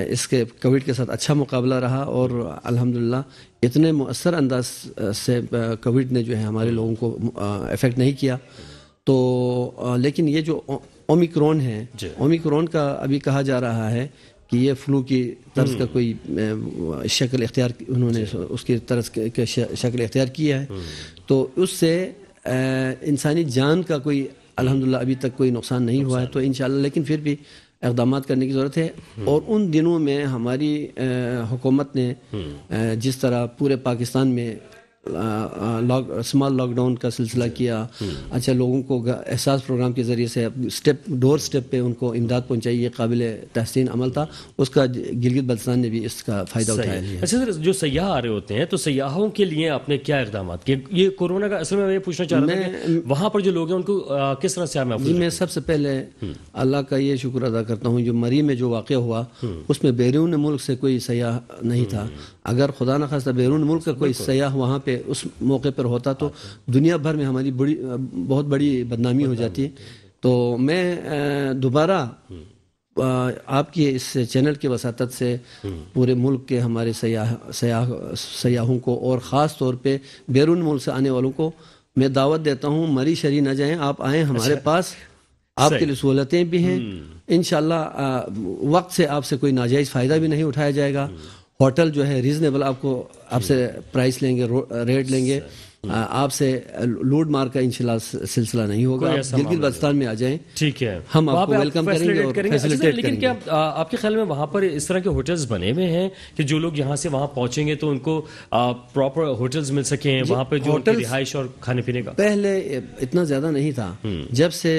اس کے کووڈ کے ساتھ اچھا مقابلہ رہا اور الحمدللہ اتنے مؤثر انداز سے کووڈ نے جو ہے ہمارے لوگوں کو افیکٹ نہیں کیا. تو لیکن یہ جو اومیکرون ہے، اومیکرون کا ابھی کہا جا رہا ہے کہ یہ فلو کی طرز کا کوئی شکل اختیار، انہوں نے اس کی طرز کی شکل اختیار کیا ہے. تو اس سے انسانی جان کا کوئی الحمدللہ ابھی تک کوئی نقصان نہیں ہوا ہے. تو انشاءاللہ لیکن پھر بھی اقدامات کرنے کی ضرورت ہے. اور ان دنوں میں ہماری حکومت نے جس طرح پورے پاکستان میں اسمال لاک ڈاؤن کا سلسلہ کیا. اچھا لوگوں کو احساس پروگرام کے ذریعے سے ڈور اسٹیپ پہ ان کو امداد پہنچائی, یہ قابل تحسین عمل تھا. اس کا گلگت بلتستان نے بھی اس کا فائدہ اٹھایا. اچھا سر, جو سیاح آ رہے ہوتے ہیں تو سیاحوں کے لیے آپ نے کیا اقدامات کیے؟ یہ کورونا کا اصل میں یہ پوچھنا چاہ رہا تھا کہ وہاں پر جو لوگ ہیں ان کو کس طرح سے محفوظ؟ میں سب سے پہلے اللہ کا یہ شکر ادا کرتا ہوں, جو مری میں جو واقعہ ہوا اس میں بیرون ملک سے کوئی سیاح نہیں تھا. اگر خدا نخواستہ بیرون ملک کا کوئی سیاح وہاں پہ اس موقع پر ہوتا تو دنیا بھر میں ہماری بہت بڑی بدنامی ہو جاتی. تو میں دوبارہ آپ کی اس چینل کی وساطت سے پورے ملک کے ہمارے سیاحوں کو اور خاص طور پہ بیرون ملک سے آنے والوں کو میں دعوت دیتا ہوں, مری شری نہ جائیں, آپ آئیں ہمارے پاس, آپ کے لیے سہولتیں بھی ہیں. انشاءاللہ وقت سے آپ سے کوئی ناجائز فائدہ بھی نہیں اٹھایا جائے گا. ہوٹل جو ہے ریزنیبل آپ سے پرائس لیں گے, ریٹ لیں گے. آپ سے لوٹ مار کا انشاءاللہ سلسلہ نہیں ہوگا. آپ گلگت بلتستان میں آ جائیں, ٹھیک ہے, ہم آپ کو ویلکم کریں گے اور فیسیلیٹیٹ کریں گے. لیکن کیا آپ کے خیال میں وہاں پر اس طرح کے ہوٹلز بنے ہوئے ہیں کہ جو لوگ یہاں سے وہاں پہنچیں گے تو ان کو پراپر ہوٹلز مل سکیں وہاں پہ جو رہائش اور کھانے پینے کا؟ پہلے اتنا زیادہ نہیں تھا. جب سے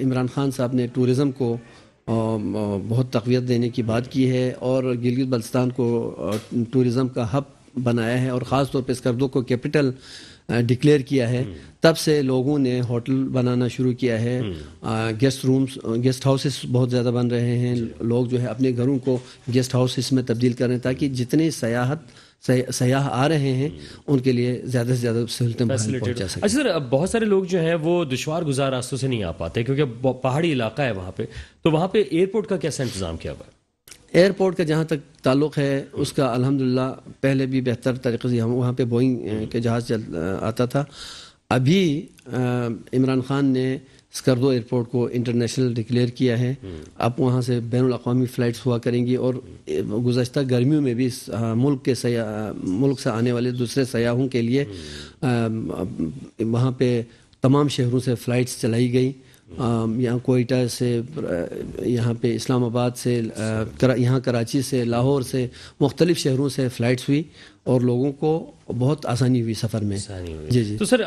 عمران خان صاحب نے ٹورزم کو بہت تقویت دینے کی بات کی ہے اور گلگت بلتستان کو ٹورزم کا ہب بنایا ہے اور خاص طور پہ اسکردو کو کیپٹل ڈکلیئر کیا ہے, تب سے لوگوں نے ہوٹل بنانا شروع کیا ہے. گیسٹ ہاؤسز بہت زیادہ بن رہے ہیں. لوگ جو ہے اپنے گھروں کو گیسٹ ہاؤسز میں تبدیل کر رہے ہیں تاکہ جتنے سیاح آ رہے ہیں ان کے لیے زیادہ سے زیادہ سہولتیں پہنچا سکیں. اچھا سر, بہت سارے لوگ جو ہیں وہ دشوار گزار راستوں سے نہیں آ پاتے کیونکہ پہاڑی علاقہ ہے وہاں پہ, تو وہاں پہ ایئرپورٹ کا کیسا انتظام کیا ہوا ہے؟ ایئرپورٹ کا جہاں تک تعلق ہے اس کا الحمدللہ پہلے بھی بہتر طریقے سے وہاں پہ بوئنگ کے جہاز آتا تھا. ابھی عمران خان نے اسکردو ایئرپورٹ کو انٹرنیشنل ڈکلیئر کیا ہے. اب وہاں سے بین الاقوامی فلائٹس ہوا کریں گی اور گزشتہ گرمیوں میں بھی ملک سے آنے والے دوسرے سیاحوں کے لیے وہاں پہ تمام شہروں سے فلائٹس چلائی گئی. یہاں کوئٹہ سے, یہاں پہ اسلام آباد سے, یہاں کراچی سے, لاہور سے, مختلف شہروں سے فلائٹس ہوئی اور لوگوں کو بہت آسانی ہوئی سفر میں. جی تو سر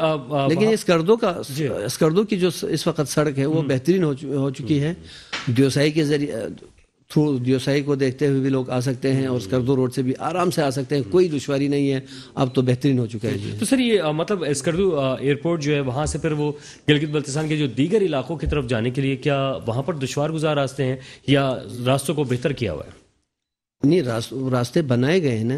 لیکن اسکردو کی جو اس وقت سڑک ہے وہ بہترین ہو چکی ہے. دیوسائی کے ذریعے تھرو دیوسائی کو دیکھتے ہوئے بھی لوگ آ سکتے ہیں اور اسکردو روڈ سے بھی آرام سے آ سکتے ہیں, کوئی دشواری نہیں ہے. اب تو بہترین ہو چکا ہے. تو سر یہ مطلب اسکردو ایئرپورٹ جو ہے وہاں سے پھر وہ گلگت بلتستان کے جو دیگر علاقوں کی طرف جانے کے لیے کیا وہاں پر دشوار گزار راستے ہیں یا راستوں کو بہتر کیا ہوا ہے؟ نہیں, راستے بنائے گئے ہیں نا,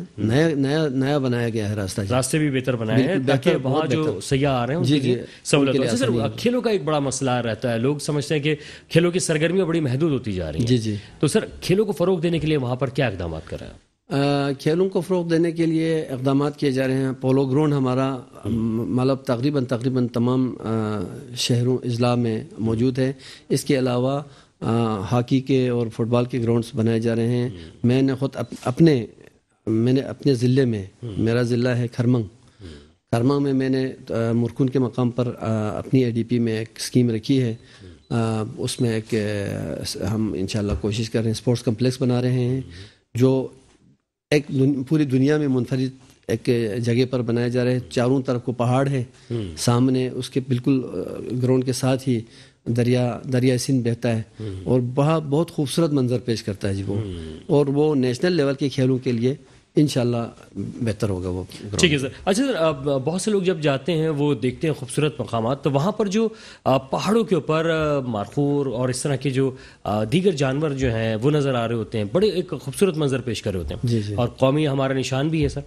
نیا بنایا گیا ہے راستہ. راستے بھی بہتر بنائے ہیں تاکہ وہاں جو سیاح آ رہے ہیں ان کے لیے سہولت ہو. سر کھیلوں کا ایک بڑا مسئلہ رہتا ہے, لوگ سمجھتے ہیں کہ کھیلوں کی سرگرمیاں بڑی محدود ہوتی جا رہی ہیں. تو سر کھیلوں کو فروغ دینے کے لیے وہاں پر کیا اقدامات کر رہے ہیں؟ کھیلوں کو فروغ دینے کے لیے اقدامات کیے جا رہے ہیں. پولو گراؤنڈ ہمارا مطلب تقریباً تمام شہروں اضلاع میں موجود ہے. اس کے علاوہ ہاکی کے اور فٹ بال کے گراؤنڈز بنائے جا رہے ہیں. میں نے خود اپنے ضلع میں, میرا ضلع ہے کھرمنگ میں نے مرکون کے مقام پر اپنی اے ڈی پی میں ایک اسکیم رکھی ہے. اس میں ایک ہم انشاءاللہ کوشش کر رہے ہیں, اسپورٹس کمپلیکس بنا رہے ہیں جو ایک پوری دنیا میں منفرد ایک جگہ پر بنایا جا رہا ہے. چاروں طرف کو پہاڑ ہے, سامنے اس کے بالکل گراؤنڈ کے ساتھ ہی دریا سندھ بہتا ہے اور بہت خوبصورت منظر پیش کرتا ہے جی وہ, اور وہ نیشنل لیول کے کھیلوں کے لیے انشاءاللہ بہتر ہوگا وہ. ٹھیک ہے سر. اچھا سر, بہت سے لوگ جب جاتے ہیں وہ دیکھتے ہیں خوبصورت مقامات, تو وہاں پر جو پہاڑوں کے اوپر مارخور اور اس طرح کے جو دیگر جانور جو ہیں وہ نظر آ رہے ہوتے ہیں, بڑے ایک خوبصورت منظر پیش کر رہے ہوتے ہیں. جی. اور قومی ہمارا نشان بھی ہے سر.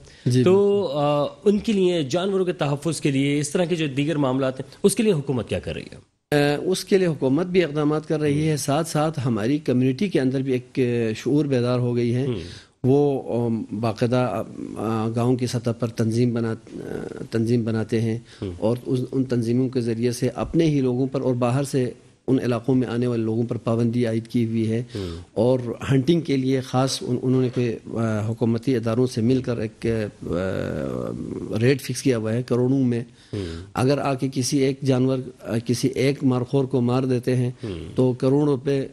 تو ان کے لیے جانوروں کے تحفظ کے لیے اس طرح کے جو دیگر معاملات ہیں اس کے لیے حکومت کیا کر رہی ہے؟ اس کے لیے حکومت بھی اقدامات کر رہی ہے, ساتھ ساتھ ہماری کمیونٹی کے اندر بھی ایک شعور بیدار ہو گئی ہے. وہ باقاعدہ گاؤں کی سطح پر تنظیم بناتے ہیں اور ان تنظیموں کے ذریعے سے اپنے ہی لوگوں پر اور باہر سے ان علاقوں میں آنے والے لوگوں پر پابندی عائد کی ہوئی ہے. اور ہنٹنگ کے لیے خاص انہوں نے کوئی حکومتی اداروں سے مل کر ایک ریٹ فکس کیا ہوا ہے کروڑوں میں. اگر آ کے کسی ایک جانور, کسی ایک مارخور کو مار دیتے ہیں تو کروڑوں روپے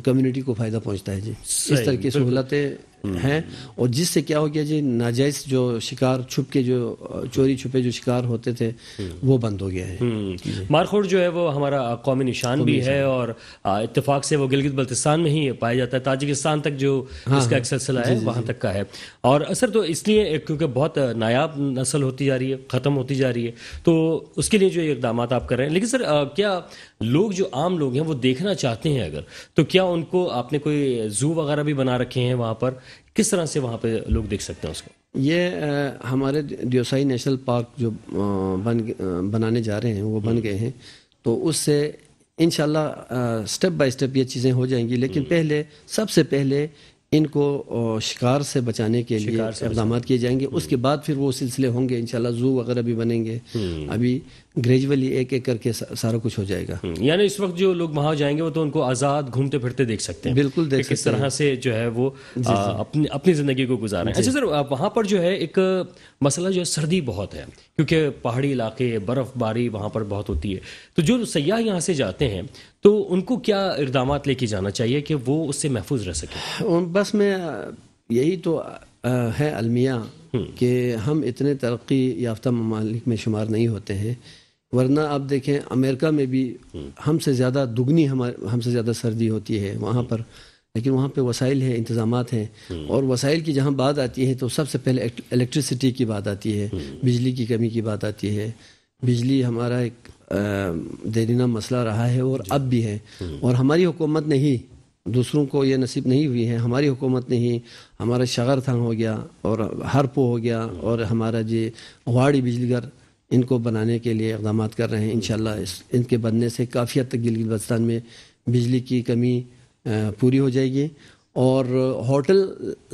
کمیونٹی کو فائدہ پہنچتا ہے جی. اس طرح کی سہولتیں ہیں، اور جس سے کیا ہو گیا جی ناجائز جو شکار چھپ کے جو چوری چھپے جو شکار ہوتے تھے وہ بند ہو گیا ہے۔ مارخوڑ جو ہے وہ ہمارا قومی نشان بھی ہے، اور اتفاق سے وہ گلگت بلتستان میں ہی پایا جاتا ہے، تاجکستان تک جو اس کا ایک سلسلہ ہے وہاں تک کا ہے، اور اثر تو اس لیے کیونکہ بہت نایاب نسل ہوتی جا رہی ہے، ختم ہوتی جا رہی ہے، تو اس کے لیے جو یہ اقدامات آپ کر رہے ہیں۔ لیکن سر کیا لوگ جو عام لوگ ہیں وہ دیکھنا چاہتے ہیں اگر، تو کیا ان کو آپ نے کوئی زو وغیرہ بھی بنا رکھے ہیں وہاں پر، کس طرح سے وہاں پہ لوگ دیکھ سکتے ہیں اس کو؟ یہ ہمارے دیوسائی نیشنل پارک جو بنانے جا رہے ہیں وہ بن گئے ہیں، تو اس سے انشاءاللہ سٹیپ بائی سٹیپ یہ چیزیں ہو جائیں گی، لیکن پہلے سب سے پہلے ان کو شکار سے بچانے کے لیے اقدامات کیے جائیں گے، اس کے بعد پھر وہ سلسلے ہوں گے، انشاءاللہ زو وغیرہ بھی بنیں گے، ابھی گریجولی ایک ایک کر کے سارا کچھ ہو جائے گا۔ یعنی اس وقت جو لوگ وہاں جائیں گے وہ تو ان کو آزاد گھومتے پھرتے دیکھ سکتے ہیں، بالکل دیکھ سکتے ہیں کس طرح سے جو ہے وہ اپنی زندگی کو گزاریں۔ اچھا سر، وہاں پر جو ہے ایک مسئلہ جو ہے سردی بہت ہے، کیونکہ پہاڑی علاقے، برف باری وہاں پر بہت ہوتی ہے، تو جو سیاح یہاں سے جاتے ہیں تو ان کو کیا اقدامات لے کے جانا چاہیے کہ وہ اس سے محفوظ رہ سکیں؟ بس میں یہی تو ہے المیہ کہ ہم اتنے ترقی یافتہ ممالک میں شمار نہیں ہوتے ہیں، ورنہ آپ دیکھیں امریکہ میں بھی ہم سے زیادہ دگنی ہم سے زیادہ سردی ہوتی ہے وہاں پر، لیکن وہاں پہ وسائل ہیں، انتظامات ہیں، اور وسائل کی جہاں بات آتی ہے تو سب سے پہلے الیکٹریسٹی کی بات آتی ہے، بجلی کی کمی کی بات آتی ہے۔ بجلی ہمارا ایک دیرینہ مسئلہ رہا ہے اور اب بھی ہے، اور ہماری حکومت نے ہی، دوسروں کو یہ نصیب نہیں ہوئی ہے، ہماری حکومت نے ہی ہمارا شغر تھنگ ہو گیا اور ہرپو ہو گیا، اور ہمارا جی واڑی بجلی گھر ان کو بنانے کے لیے اقدامات کر رہے ہیں۔ انشاءاللہ ان کے بننے سے کافی حد تک گلگت بلتستان میں بجلی کی کمی پوری ہو جائے گی، اور ہوٹل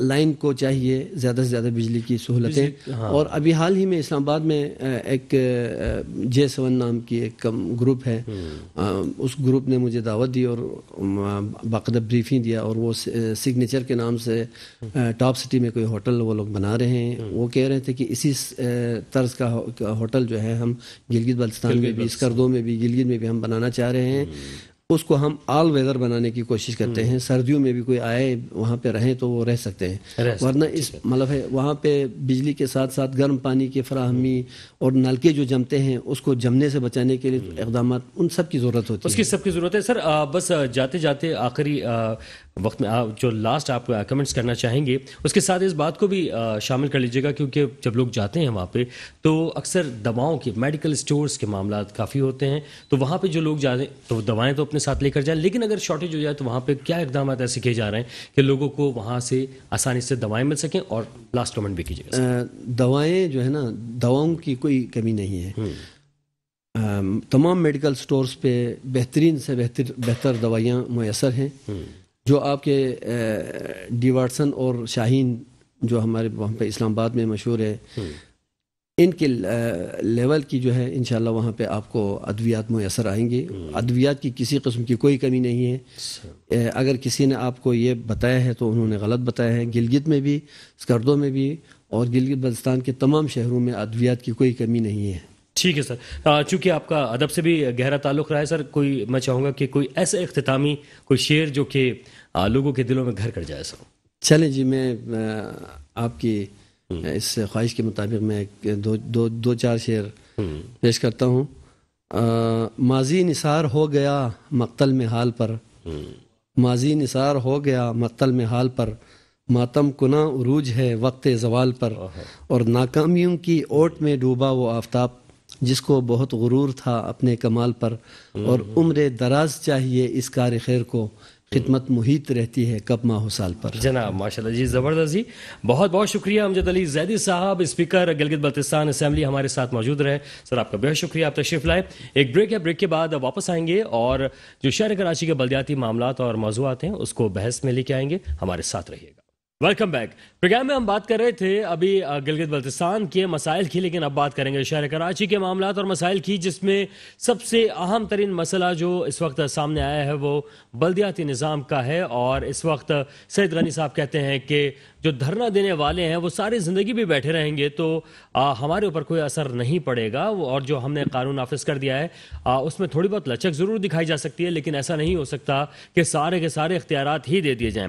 لائن کو چاہیے زیادہ سے زیادہ بجلی کی سہولتیں، اور ابھی حال ہی میں اسلام آباد میں ایک J7 نام کی ایک گروپ ہے، اس گروپ نے مجھے دعوت دی اور باقاعدہ بریفنگ دیا، اور وہ سگنیچر کے نام سے ٹاپ سٹی میں کوئی ہوٹل وہ لوگ بنا رہے ہیں۔ وہ کہہ رہے تھے کہ اسی طرز کا ہوٹل جو ہے ہم گلگت بلتستان میں بھی، اسکردو میں بھی، گلگت میں بھی ہم بنانا چاہ رہے ہیں۔ اس کو ہم آل ویدر بنانے کی کوشش کرتے ہیں، سردیوں میں بھی کوئی آئے وہاں پہ رہیں تو وہ رہ سکتے ہیں، ورنہ اس مطلب ہے وہاں پہ بجلی کے ساتھ ساتھ گرم پانی کی فراہمی اور نلکے جو جمتے ہیں اس کو جمنے سے بچانے کے لیے اقدامات ان سب کی ضرورت ہوتی ہے، اس کی سب کی ضرورت ہے۔ سر بس جاتے جاتے آخری وقت میں جو لاسٹ آپ کمنٹس کرنا چاہیں گے اس کے ساتھ اس بات کو بھی شامل کر لیجیے گا، کیونکہ جب لوگ جاتے ہیں وہاں پہ تو اکثر دواؤں کے، میڈیکل سٹورز کے معاملات کافی ہوتے ہیں، تو وہاں پہ جو لوگ جاتے ہیں تو دوائیں تو اپنے ساتھ لے کر جائیں، لیکن اگر شارٹیج ہو جائے تو وہاں پہ کیا اقدامات ایسے کیے جا رہے ہیں کہ لوگوں کو وہاں سے آسانی سے دوائیں مل سکیں؟ اور لاسٹ کمنٹ بھی کیجیے گا۔ دوائیں جو ہے نا، دواؤں کی کوئی کمی نہیں ہے، تمام میڈیکل سٹورز پہ بہترین سے بہتر دوائیاں میسر ہیں، جو آپ کے ڈی واٹسن اور شاہین جو ہمارے وہاں پہ اسلام آباد میں مشہور ہے، ان کے لیول کی جو ہے انشاءاللہ وہاں پہ آپ کو ادویات میسر آئیں گی، ادویات کی کسی قسم کی کوئی کمی نہیں ہے۔ اگر کسی نے آپ کو یہ بتایا ہے تو انہوں نے غلط بتایا ہے۔ گلگت میں بھی، اسکردو میں بھی، اور گلگت بلتستان کے تمام شہروں میں ادویات کی کوئی کمی نہیں ہے۔ ٹھیک ہے سر، چونکہ آپ کا ادب سے بھی گہرا تعلق رہا ہے سر، میں چاہوں گا کہ کوئی ایسا اختتامی کوئی شعر جو کہ لوگوں کے دلوں میں گھر کر جائے سر۔ چلیں جی، میں آپ کی اس خواہش کے مطابق میں دو چار شعر پیش کرتا ہوں۔ ماضی نثار ہو گیا مقتل میں حال پر، ماضی نثار ہو گیا مقتل میں حال پر، ماتم کنا عروج ہے وقت زوال پر، اور ناکامیوں کی اوٹ میں ڈوبا وہ آفتاب جس کو بہت غرور تھا اپنے کمال پر، اور عمر دراز چاہیے اس کار خیر کو، خدمت محیط رہتی ہے کب ماہ و سال پر۔ جناب ماشاءاللہ جی، زبردست جی، بہت بہت شکریہ امجد علی زیدی صاحب، اسپیکر گلگت بلتستان اسمبلی، ہمارے ساتھ موجود رہے سر، آپ کا بہت شکریہ، آپ تشریف لائے۔ ایک بریک ہے، بریک کے بعد واپس آئیں گے اور جو شہر کراچی کے بلدیاتی معاملات اور موضوعات ہیں اس کو بحث میں لے کے آئیں گے، ہمارے ساتھ رہیے گا۔ Welcome back. پروگرام میں ہم بات کر رہے تھے ابھی گلگت بلتستان کے مسائل کی، لیکن اب بات کریں گے شہر کراچی کے معاملات اور مسائل کی، جس میں سب سے اہم ترین مسئلہ جو اس وقت سامنے آیا ہے وہ بلدیاتی نظام کا ہے، اور اس وقت سید غنی صاحب کہتے ہیں کہ جو دھرنا دینے والے ہیں وہ ساری زندگی بھی بیٹھے رہیں گے تو ہمارے اوپر کوئی اثر نہیں پڑے گا، اور جو ہم نے قانون نافذ کر دیا ہے اس میں تھوڑی بہت لچک ضرور دکھائی جا سکتی ہے، لیکن ایسا نہیں ہو سکتا کہ سارے کے سارے اختیارات ہی دے دیے جائیں۔